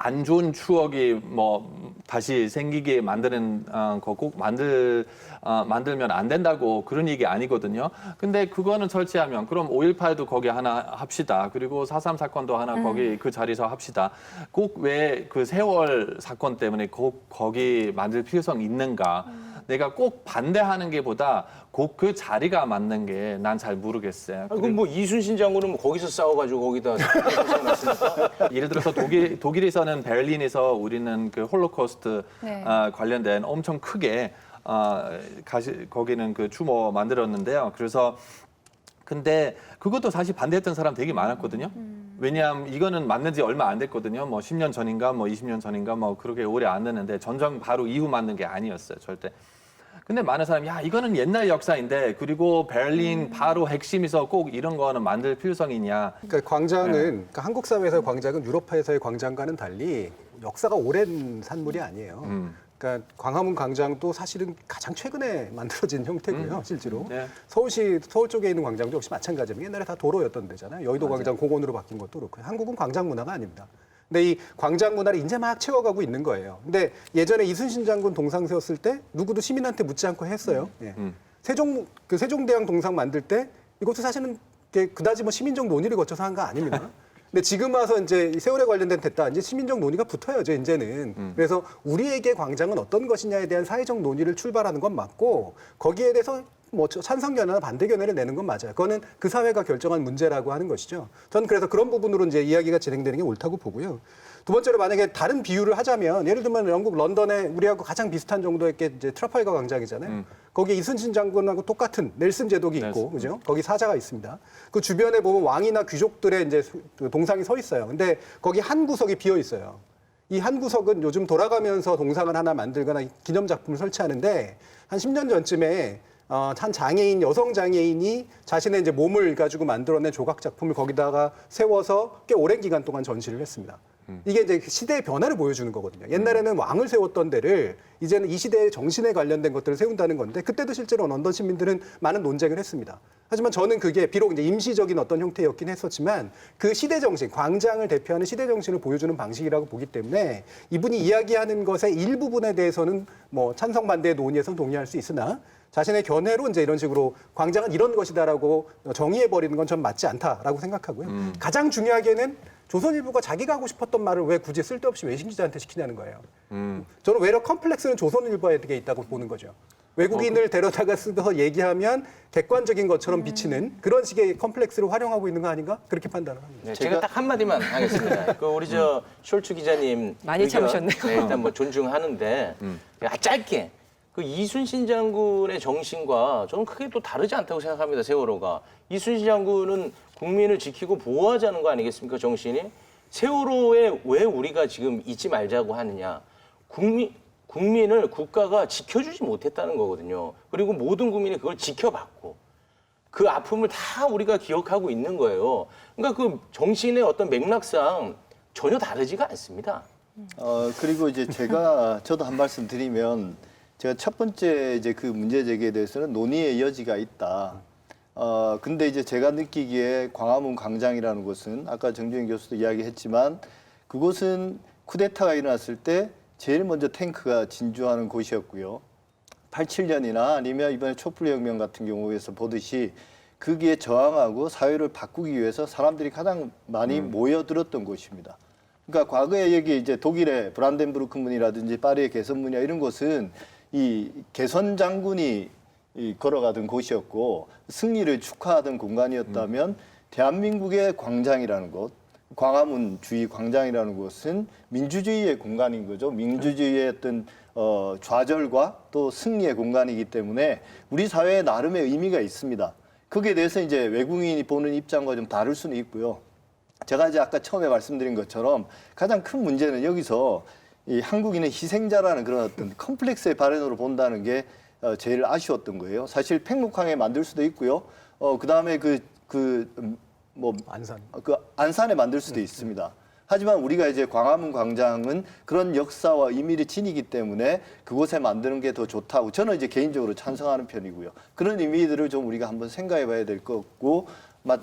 안 좋은 추억이 뭐 다시 생기게 만드는 거 꼭 만들면 안 된다고 그런 얘기 아니거든요. 근데 그거는 설치하면 그럼 5.18도 거기 하나 합시다. 그리고 4.3 사건도 하나 거기 그 자리에서 합시다. 꼭 왜 그 세월 사건 때문에 꼭 거기 만들 필요성이 있는가? 내가 꼭 반대하는 게보다 꼭 그 자리가 맞는 게 난 잘 모르겠어요. 그럼 뭐 이순신 장군은 뭐 거기서 싸워가지고 거기다 세워놨으니까. 예를 들어서 독일에서는 베를린에서 우리는 그 홀로코스트 네. 관련된 엄청 크게 거기는 그 추모 만들었는데요. 그래서 근데 그것도 사실 반대했던 사람 되게 많았거든요. 왜냐하면 이거는 만든 지 얼마 안 됐거든요. 뭐 10년 전인가 뭐 20년 전인가 뭐 그렇게 오래 안 됐는데 전쟁 바로 이후 만든 게 아니었어요. 절대. 근데 많은 사람이 야 이거는 옛날 역사인데 그리고 베를린 바로 핵심에서 꼭 이런 거는 만들 필요성이 있냐. 그러니까 광장은 그러니까 한국 사회에서의 광장은 유럽파에서의 광장과는 달리 역사가 오랜 산물이 아니에요. 그러니까 광화문 광장도 사실은 가장 최근에 만들어진 형태고요, 실제로. 네. 서울 쪽에 있는 광장도 역시 마찬가지입니다. 옛날에 다 도로였던 데잖아요. 여의도 광장 공원으로 바뀐 것도 그렇고요. 한국은 광장 문화가 아닙니다. 근데 이 광장 문화를 이제 막 채워가고 있는 거예요. 근데 예전에 이순신 장군 동상 세웠을 때 누구도 시민한테 묻지 않고 했어요. 예. 세종대왕 동상 만들 때 이것도 사실은 그다지 뭐 시민적 논의를 거쳐서 한 거 아닙니다. 근데 지금 와서 이제 세월에 관련된 됐다. 이제 시민적 논의가 붙어야죠, 이제는. 그래서 우리에게 광장은 어떤 것이냐에 대한 사회적 논의를 출발하는 건 맞고 거기에 대해서 뭐 찬성 견해나 반대 견해를 내는 건 맞아요. 그거는 그 사회가 결정한 문제라고 하는 것이죠. 저는 그래서 그런 부분으로 이제 이야기가 진행되는 게 옳다고 보고요. 두 번째로 만약에 다른 비유를 하자면 예를 들면 영국 런던에 우리하고 가장 비슷한 정도의 게 이제 트라팔가 광장이잖아요. 거기에 이순신 장군하고 똑같은 넬슨 제독이 있고, 그죠? 거기 사자가 있습니다. 그 주변에 보면 왕이나 귀족들의 이제 동상이 서 있어요. 근데 거기 한 구석이 비어 있어요. 이 한 구석은 요즘 돌아가면서 동상을 하나 만들거나 기념 작품을 설치하는데 한 10년 전쯤에 한 장애인, 여성 장애인이 자신의 이제 몸을 가지고 만들어낸 조각 작품을 거기다가 세워서 꽤 오랜 기간 동안 전시를 했습니다. 이게 이제 시대의 변화를 보여주는 거거든요. 옛날에는 왕을 세웠던 데를 이제는 이 시대의 정신에 관련된 것들을 세운다는 건데 그때도 실제로 런던 시민들은 많은 논쟁을 했습니다. 하지만 저는 그게 비록 이제 임시적인 어떤 형태였긴 했었지만 그 시대 정신, 광장을 대표하는 시대 정신을 보여주는 방식이라고 보기 때문에 이분이 이야기하는 것의 일부분에 대해서는 뭐 찬성 반대의 논의에서 동의할 수 있으나 자신의 견해로 이제 이런 식으로 광장은 이런 것이다라고 정의해버리는 건 전 맞지 않다라고 생각하고요. 가장 중요하게는 조선일보가 자기가 하고 싶었던 말을 왜 굳이 쓸데없이 외신 기자한테 시키냐는 거예요. 저는 외려 컴플렉스는 조선일보에게 있다고 보는 거죠. 외국인을 데려다가 쓰서 얘기하면 객관적인 것처럼 비치는 그런 식의 컴플렉스를 활용하고 있는 거 아닌가? 그렇게 판단을 합니다. 네, 제가 딱 한마디만 하겠습니다. 그 우리 저 숄츠 기자님 많이 의견, 참으셨네요. 네, 일단 뭐 존중하는데 짧게 그 이순신 장군의 정신과 저는 크게 또 다르지 않다고 생각합니다. 세월호가 이순신 장군은 국민을 지키고 보호하자는 거 아니겠습니까? 정신이 세월호에 왜 우리가 지금 잊지 말자고 하느냐? 국민을 국가가 지켜주지 못했다는 거거든요. 그리고 모든 국민이 그걸 지켜봤고 그 아픔을 다 우리가 기억하고 있는 거예요. 그러니까 그 정신의 어떤 맥락상 전혀 다르지가 않습니다. 그리고 이제 저도 한 말씀 드리면 제가 첫 번째 이제 그 문제 제기에 대해서는 논의의 여지가 있다. 근데 이제 제가 느끼기에 광화문 광장이라는 곳은 아까 정주행 교수도 이야기했지만 그곳은 쿠데타가 일어났을 때 제일 먼저 탱크가 진주하는 곳이었고요. 87년이나 아니면 이번에 촛불혁명 같은 경우에서 보듯이 거기에 저항하고 사회를 바꾸기 위해서 사람들이 가장 많이 모여들었던 곳입니다. 그러니까 과거에 여기 이제 독일의 브란덴부르크 문이라든지 파리의 개선문이나 이런 곳은 이 개선 장군이 걸어가던 곳이었고 승리를 축하하던 공간이었다면 대한민국의 광장이라는 곳, 광화문 주위 광장이라는 곳은 민주주의의 공간인 거죠. 민주주의의 어떤 좌절과 또 승리의 공간이기 때문에 우리 사회에 나름의 의미가 있습니다. 거기에 대해서 이제 외국인이 보는 입장과 좀 다를 수는 있고요. 제가 이제 아까 처음에 말씀드린 것처럼 가장 큰 문제는 여기서 이 한국인은 희생자라는 그런 어떤 컴플렉스의 발현으로 본다는 게 제일 아쉬웠던 거예요. 사실 팽목항에 만들 수도 있고요. 그 다음에 안산에 만들 수도 있습니다. 하지만 우리가 이제 광화문 광장은 그런 역사와 의미를 지니기 때문에 그곳에 만드는 게 더 좋다고 저는 이제 개인적으로 찬성하는 편이고요. 그런 의미들을 좀 우리가 한번 생각해 봐야 될 것 같고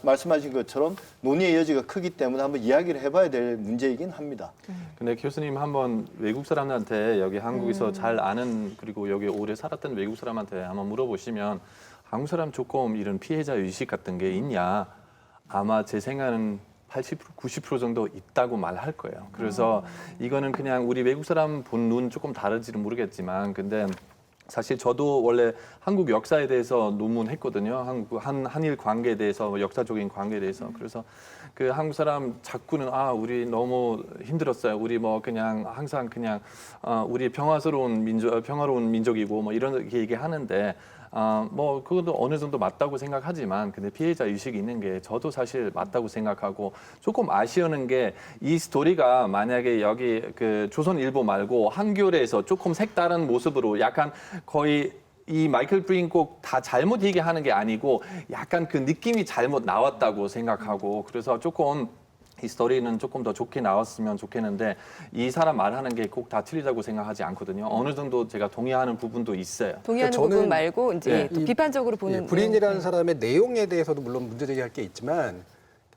말씀하신 것처럼 논의의 여지가 크기 때문에 한번 이야기를 해봐야 될 문제이긴 합니다. 근데 교수님 한번 외국 사람한테 여기 한국에서 잘 아는 그리고 여기 오래 살았던 외국 사람한테 한번 물어보시면 한국 사람 조금 이런 피해자 의식 같은 게 있냐? 아마 제 생각은 80%, 90% 정도 있다고 말할 거예요. 그래서 이거는 그냥 우리 외국 사람 본 눈 조금 다른지는 모르겠지만 근데 사실 저도 원래 한국 역사에 대해서 논문했거든요. 한일 관계에 대해서, 역사적인 관계에 대해서. 그래서 그 한국 사람 자꾸는 우리 너무 힘들었어요. 우리 뭐 그냥 항상 그냥 우리 평화로운 민족이고 뭐 이런 얘기하는데 뭐 그것도 어느 정도 맞다고 생각하지만 근데 피해자 의식이 있는 게 저도 사실 맞다고 생각하고 조금 아쉬운 게 이 스토리가 만약에 여기 그 조선일보 말고 한겨레에서 조금 색다른 모습으로 약간 거의 이 마이클 브린 꼭 다 잘못 얘기하는 게 아니고 약간 그 느낌이 잘못 나왔다고 생각하고 그래서 조금 이 스토리는 조금 더 좋게 나왔으면 좋겠는데 이 사람 말하는 게 꼭 다 틀리다고 생각하지 않거든요. 어느 정도 제가 동의하는 부분도 있어요. 동의하는 저는 부분 말고 이제 또 이- 비판적으로 보는 브린이라는 네. 사람의 내용에 대해서도 물론 문제 제기할 게 있지만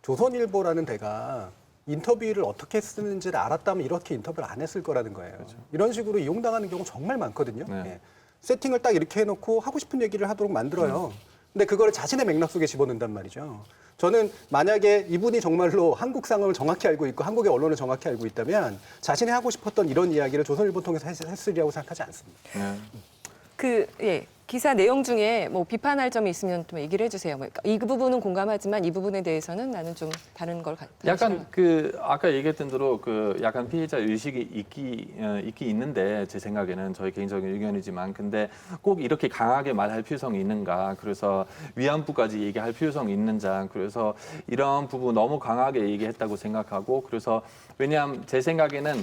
조선일보라는 데가 인터뷰를 어떻게 쓰는지를 알았다면 이렇게 인터뷰를 안 했을 거라는 거예요. 이런 식으로 이용당하는 경우 정말 많거든요. 네. 예. 세팅을 딱 이렇게 해놓고 하고 싶은 얘기를 하도록 만들어요. 근데 그거를 자신의 맥락 속에 집어넣는단 말이죠. 저는 만약에 이분이 정말로 한국 상황을 정확히 알고 있고 한국의 언론을 정확히 알고 있다면 자신이 하고 싶었던 이런 이야기를 조선일보 통해서 했으리라고 생각하지 않습니다. 네. 기사 내용 중에 뭐 비판할 점이 있으면 좀 얘기를 해주세요. 뭐 이 부분은 공감하지만 이 부분에 대해서는 나는 좀 다른 걸 약간 그 아까 얘기했던 대로 그 약간 피해자 의식이 있기 있는데 제 생각에는 저희 개인적인 의견이지만 근데 꼭 이렇게 강하게 말할 필요성이 있는가 그래서 위안부까지 얘기할 필요성이 있는자 그래서 이런 부분 너무 강하게 얘기했다고 생각하고 그래서 왜냐하면 제 생각에는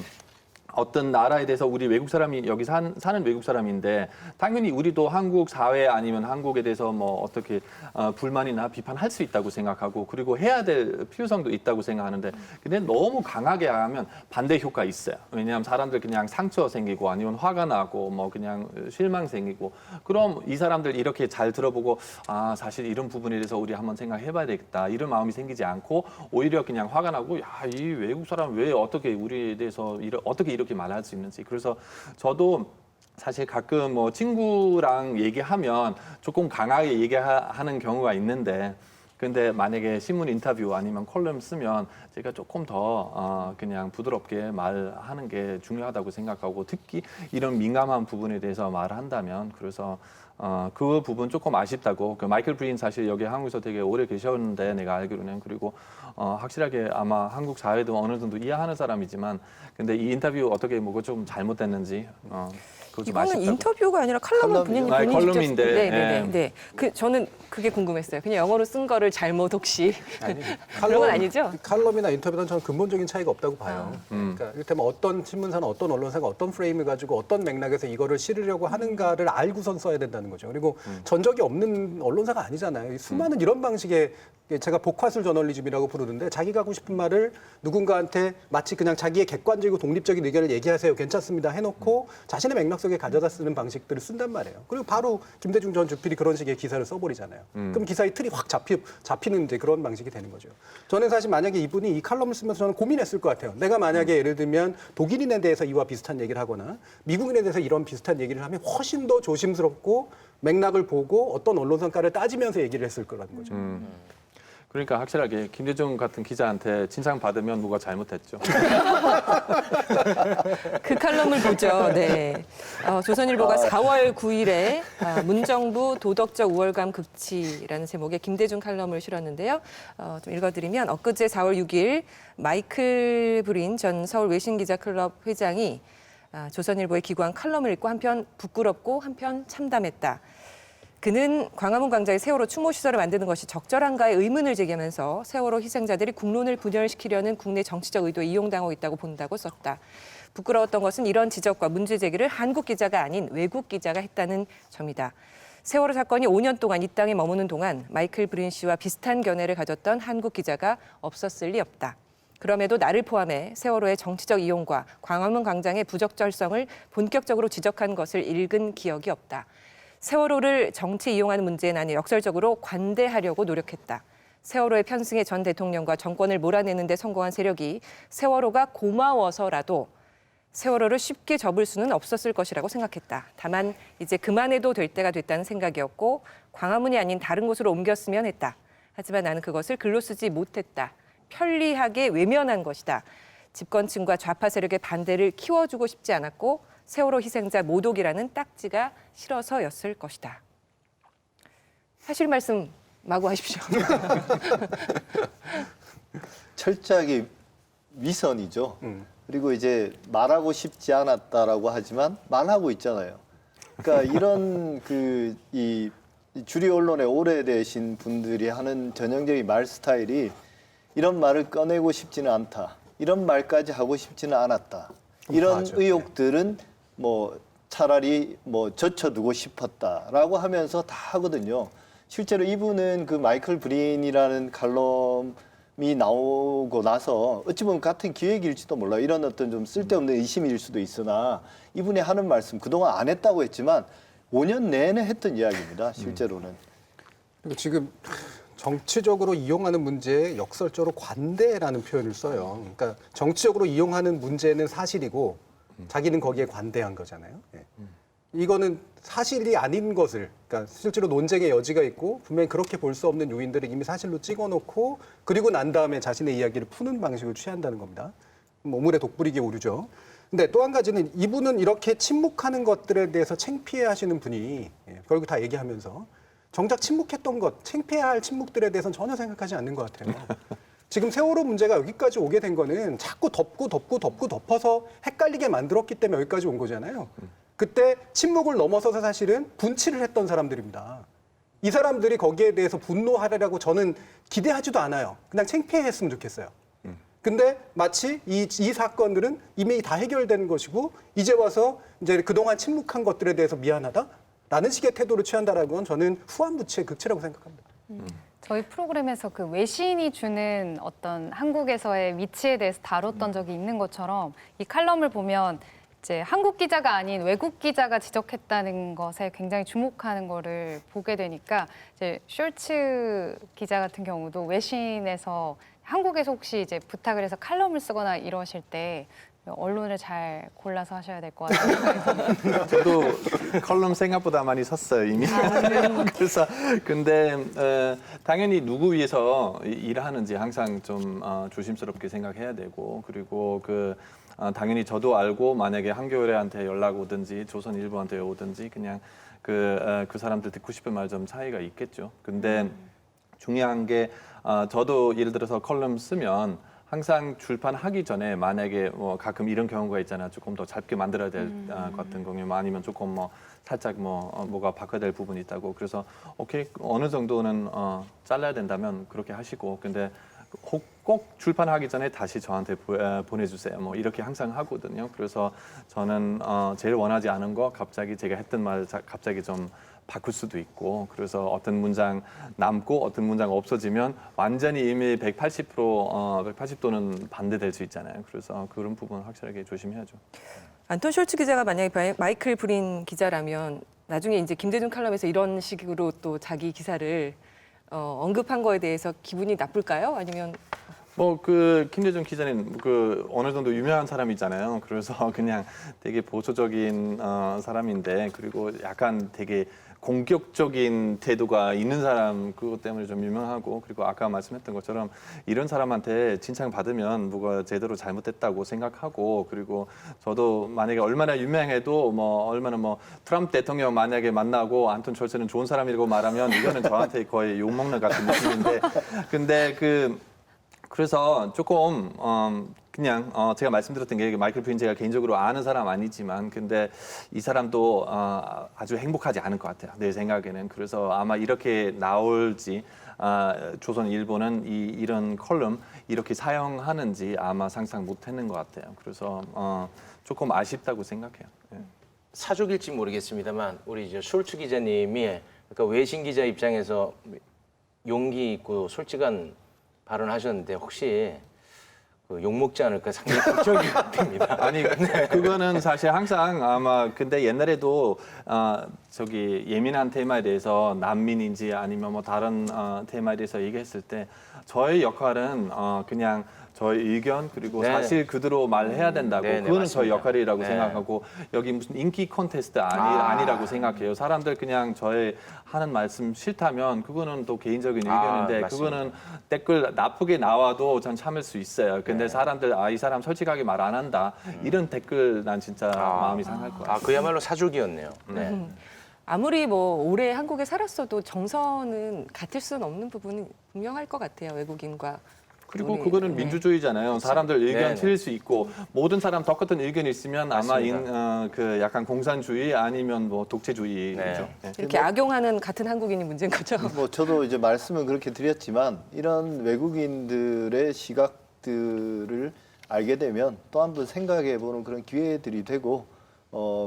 어떤 나라에 대해서 우리 외국 사람이 여기 사는 외국 사람인데 당연히 우리도 한국 사회 아니면 한국에 대해서 뭐 어떻게 불만이나 비판할 수 있다고 생각하고 그리고 해야 될 필요성도 있다고 생각하는데 근데 너무 강하게 하면 반대 효과 있어요. 왜냐하면 사람들 그냥 상처 생기고 아니면 화가 나고 뭐 그냥 실망 생기고 그럼 이 사람들 이렇게 잘 들어보고 사실 이런 부분에 대해서 우리 한번 생각해봐야 되겠다 이런 마음이 생기지 않고 오히려 그냥 화가 나고 이 외국 사람 왜 어떻게 우리에 대해서 어떻게 이렇게 말할 수 있는지 그래서 저도 사실 가끔 뭐 친구랑 얘기하면 조금 강하게 얘기하는 경우가 있는데 근데 만약에 신문 인터뷰 아니면 컬럼 쓰면 제가 조금 더 그냥 부드럽게 말하는 게 중요하다고 생각하고 특히 이런 민감한 부분에 대해서 말한다면 그래서 그 부분 조금 아쉽다고 그 마이클 브린 사실 여기 한국에서 되게 오래 계셨는데 내가 알기로는 그리고 확실하게 아마 한국 사회도 어느 정도 이해하는 사람이지만 근데 이 인터뷰 어떻게 뭐가 좀 잘못됐는지 그거 좀 이거는 아쉽다고. 인터뷰가 아니라 칼럼을 본인이 컬럼인데. 네. 네. 그 저는 그게 궁금했어요. 그냥 영어로 쓴 거를 잘못 혹시 그런 건 아니죠? 칼럼이나 인터뷰는 저는 근본적인 차이가 없다고 봐요. 그러니까 이를테면 어떤 신문사나 어떤 언론사가 어떤 프레임을 가지고 어떤 맥락에서 이거를 실으려고 하는가를 알고선 써야 된다는 거죠. 그리고 전적이 없는 언론사가 아니잖아요. 수많은 이런 방식의 제가 복화술 저널리즘이라고 부르는데 자기가 하고 싶은 말을 누군가한테 마치 그냥 자기의 객관적이고 독립적인 의견을 얘기하세요. 괜찮습니다. 해놓고 자신의 맥락 속에 가져다 쓰는 방식들을 쓴단 말이에요. 그리고 바로 김대중 전 주필이 그런 식의 기사를 써버리잖아요. 그럼 기사의 틀이 확 잡히는 이제 그런 방식이 되는 거죠. 저는 사실 만약에 이분이 이 칼럼을 쓰면서 저는 고민했을 것 같아요. 내가 만약에 예를 들면 독일인에 대해서 이와 비슷한 얘기를 하거나 미국인에 대해서 이런 비슷한 얘기를 하면 훨씬 더 조심스럽고 맥락을 보고 어떤 언론성과를 따지면서 얘기를 했을 거라는 거죠. 그러니까 확실하게 김대중 같은 기자한테 칭찬 받으면 뭐가 잘못했죠. 그 칼럼을 보죠. 네. 조선일보가 4월 9일에 문정부 도덕적 우월감 극치라는 제목의 김대중 칼럼을 실었는데요. 좀 읽어드리면 엊그제 4월 6일 마이클 브린 전 서울 외신기자클럽 회장이 조선일보에 기고한 칼럼을 읽고 한편 부끄럽고 한편 참담했다. 그는 광화문 광장에 세월호 추모시설을 만드는 것이 적절한가에 의문을 제기하면서 세월호 희생자들이 국론을 분열시키려는 국내 정치적 의도에 이용당하고 있다고 본다고 썼다. 부끄러웠던 것은 이런 지적과 문제 제기를 한국 기자가 아닌 외국 기자가 했다는 점이다. 세월호 사건이 5년 동안 이 땅에 머무는 동안 마이클 브린 씨와 비슷한 견해를 가졌던 한국 기자가 없었을 리 없다. 그럼에도 나를 포함해 세월호의 정치적 이용과 광화문 광장의 부적절성을 본격적으로 지적한 것을 읽은 기억이 없다. 세월호를 정치 이용하는 문제에 나는 역설적으로 관대하려고 노력했다. 세월호의 편승에 전 대통령과 정권을 몰아내는 데 성공한 세력이 세월호가 고마워서라도 세월호를 쉽게 접을 수는 없었을 것이라고 생각했다. 다만 이제 그만해도 될 때가 됐다는 생각이었고 광화문이 아닌 다른 곳으로 옮겼으면 했다. 하지만 나는 그것을 글로 쓰지 못했다. 편리하게 외면한 것이다. 집권층과 좌파 세력의 반대를 키워주고 싶지 않았고 세월호 희생자 모독이라는 딱지가 싫어서였을 것이다. 사실 말씀 마구 하십시오. 철저하게 위선이죠. 그리고 이제 말하고 싶지 않았다라고 하지만 말하고 있잖아요. 그러니까 이런 이 주류 언론에 오래되신 분들이 하는 전형적인 말 스타일이 이런 말을 꺼내고 싶지는 않다. 이런 말까지 하고 싶지는 않았다. 이런 하죠. 의혹들은 뭐 차라리 뭐 젖혀두고 싶었다라고 하면서 다 하거든요. 실제로 이분은 그 마이클 브린이라는 칼럼이 나오고 나서 어찌 보면 같은 기획일지도 몰라요. 이런 어떤 좀 쓸데없는 의심일 수도 있으나 이분이 하는 말씀 그동안 안 했다고 했지만 5년 내내 했던 이야기입니다. 실제로는. 그리고 지금 정치적으로 이용하는 문제에 역설적으로 관대라는 표현을 써요. 그러니까 정치적으로 이용하는 문제는 사실이고 자기는 거기에 관대한 거잖아요. 예. 이거는 사실이 아닌 것을, 그러니까 실제로 논쟁의 여지가 있고 분명히 그렇게 볼 수 없는 요인들을 이미 사실로 찍어놓고 그리고 난 다음에 자신의 이야기를 푸는 방식을 취한다는 겁니다. 오물에 독부리게 오류죠. 근데 또 한 가지는 이분은 이렇게 침묵하는 것들에 대해서 창피해하시는 분이 결국 다 얘기하면서 정작 침묵했던 것, 창피해할 침묵들에 대해서는 전혀 생각하지 않는 것 같아요. 지금 세월호 문제가 여기까지 오게 된 거는 자꾸 덮어서 헷갈리게 만들었기 때문에 여기까지 온 거잖아요. 그때 침묵을 넘어서서 사실은 분치를 했던 사람들입니다. 이 사람들이 거기에 대해서 분노하리라고 저는 기대하지도 않아요. 그냥 창피했으면 좋겠어요. 근데 마치 이 사건들은 이미 다 해결된 것이고 이제 와서 이제 그동안 침묵한 것들에 대해서 미안하다라는 식의 태도를 취한다라는 건 저는 후한무치의 극치라고 생각합니다. 저희 프로그램에서 그 외신이 주는 어떤 한국에서의 위치에 대해서 다뤘던 적이 있는 것처럼 이 칼럼을 보면 이제 한국 기자가 아닌 외국 기자가 지적했다는 것에 굉장히 주목하는 거를 보게 되니까 이제 숄츠 기자 같은 경우도 외신에서 한국에서 혹시 이제 부탁을 해서 칼럼을 쓰거나 이러실 때 언론을 잘 골라서 하셔야 될 것 같아요. 저도 컬럼 생각보다 많이 썼어요 이미. 그래서 근데 당연히 누구 위해서 일하는지 항상 좀 조심스럽게 생각해야 되고 그리고 당연히 저도 알고 만약에 한겨레한테 연락 오든지 조선일보한테 오든지 그냥 그 사람들 듣고 싶은 말 좀 차이가 있겠죠. 근데 중요한 게 저도 예를 들어서 컬럼 쓰면 항상 출판하기 전에 만약에 뭐 가끔 이런 경우가 있잖아. 조금 더 짧게 만들어야 될 같은 경우 아니면 조금 뭐 살짝 뭐가 바꿔야 될 부분이 있다고. 그래서 오케이 어느 정도는 잘라야 된다면 그렇게 하시고 근데 꼭 출판하기 전에 다시 저한테 보내주세요. 뭐 이렇게 항상 하거든요. 그래서 저는 제일 원하지 않은 거 갑자기 제가 했던 말 갑자기 좀 바꿀 수도 있고 그래서 어떤 문장 남고 어떤 문장 없어지면 완전히 이미 180도는 반대될 수 있잖아요. 그래서 그런 부분 확실하게 조심해야죠. 안톤 숄츠 기자가 만약에 마이클 브린 기자라면 나중에 이제 김대중 칼럼에서 이런 식으로 또 자기 기사를 언급한 거에 대해서 기분이 나쁠까요? 아니면 뭐 김대중 기자는 어느 정도 유명한 사람이잖아요. 그래서 그냥 되게 보수적인 사람인데 그리고 약간 되게 공격적인 태도가 있는 사람 그것 때문에 좀 유명하고 그리고 아까 말씀했던 것처럼 이런 사람한테 칭찬 받으면 뭐가 제대로 잘못됐다고 생각하고 그리고 저도 만약에 얼마나 유명해도 얼마나 트럼프 대통령 만약에 만나고 안톤 숄츠는 좋은 사람이라고 말하면 이거는 저한테 거의 욕먹는 같은 느낌인데 근데 그래서 조금 그냥 제가 말씀드렸던 게 마이클 브린 제가 개인적으로 아는 사람 아니지만 근데 이 사람도 아주 행복하지 않을 것 같아요. 내 생각에는. 그래서 아마 이렇게 나올지 조선일보는 이런 컬럼 이렇게 사용하는지 아마 상상 못했는 것 같아요. 그래서 조금 아쉽다고 생각해요. 네. 사족일지 모르겠습니다만 우리 숄츠 기자님이 그러니까 외신 기자 입장에서 용기 있고 솔직한 발언하셨는데 혹시 욕먹지 않을까 상당히 걱정이 됩니다. 아니 그거는 사실 항상 아마 근데 옛날에도 저기 예민한 테마에 대해서 난민인지 아니면 뭐 다른 테마에 대해서 얘기했을 때 저의 역할은 그냥 저의 의견 그리고 네. 사실 그대로 말해야 된다고 네, 네, 그거는 저의 맞습니다. 역할이라고 네. 생각하고 여기 무슨 인기 콘테스트 아니라고 생각해요. 사람들 그냥 저의 하는 말씀 싫다면 그거는 또 개인적인 의견인데 맞습니다. 그거는 댓글 나쁘게 나와도 전 참을 수 있어요. 근데 사람들 이 사람 솔직하게 말 안 한다 이런 댓글 난 진짜 마음이 상할 것 같아요. 그야말로 사족이었네요. 네. 아무리 뭐 오래 한국에 살았어도 정서는 같을 수는 없는 부분이 분명할 것 같아요. 외국인과. 그리고 우리, 그거는 네. 민주주의잖아요. 사람들 의견 네네. 틀릴 수 있고 모든 사람 똑같은 의견이 있으면 아마 맞습니다. 그 약간 공산주의 아니면 뭐 독재주의죠. 네. 이렇게 악용하는 같은 한국인이 문제인 거죠. 뭐 저도 이제 말씀은 그렇게 드렸지만 이런 외국인들의 시각들을 알게 되면 또 한 번 생각해 보는 그런 기회들이 되고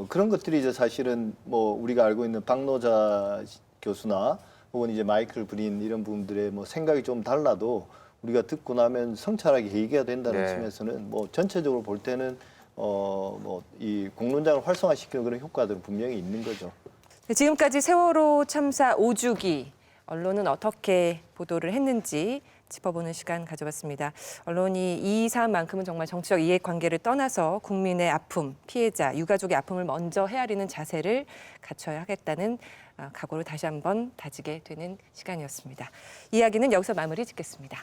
그런 것들이 이제 사실은 뭐 우리가 알고 있는 박노자 교수나 혹은 이제 마이클 브린 이런 분들의 뭐 생각이 좀 달라도 우리가 듣고 나면 성찰하게 얘기가 된다는 네. 측면에서는 뭐 전체적으로 볼 때는 뭐 이 공론장을 활성화시키는 그런 효과들은 분명히 있는 거죠. 네, 지금까지 세월호 참사 5주기 언론은 어떻게 보도를 했는지 짚어보는 시간 가져봤습니다. 언론이 이 사안만큼은 정말 정치적 이해관계를 떠나서 국민의 아픔, 피해자, 유가족의 아픔을 먼저 헤아리는 자세를 갖춰야 하겠다는 각오를 다시 한번 다지게 되는 시간이었습니다. 이야기는 여기서 마무리 짓겠습니다.